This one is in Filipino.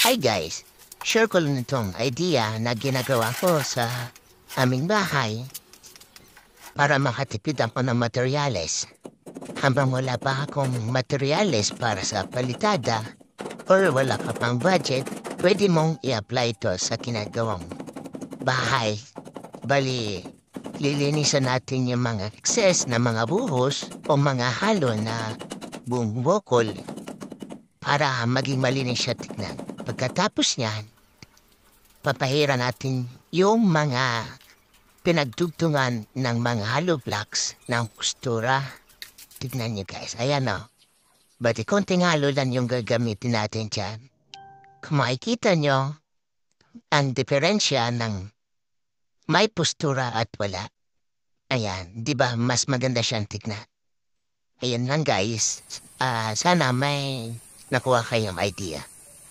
Hi guys! Share ko lang itong idea na ginagawa ko sa aming bahay para makatipid ako ng materyales. Habang wala pa akong materyales para sa palitada or wala ka pang budget, pwede mong i-apply ito sa ginagawang bahay. Bali, lilinisan natin yung mga excess na mga buhos o mga halo na buong bukol para maging malinis siya tignan. Pagkatapos niyan, papahira natin yung mga pinagtugtungan ng mga hollow blocks ng kustura. Tignan niyo guys, ayan o. Bati konting halo lang yung gagamitin natin dyan. Kung makikita nyo, ang diferensya ng may postura at wala. Ayan, di ba mas maganda siyang tignan. Ayan lang guys, sana may nakuha kayong idea.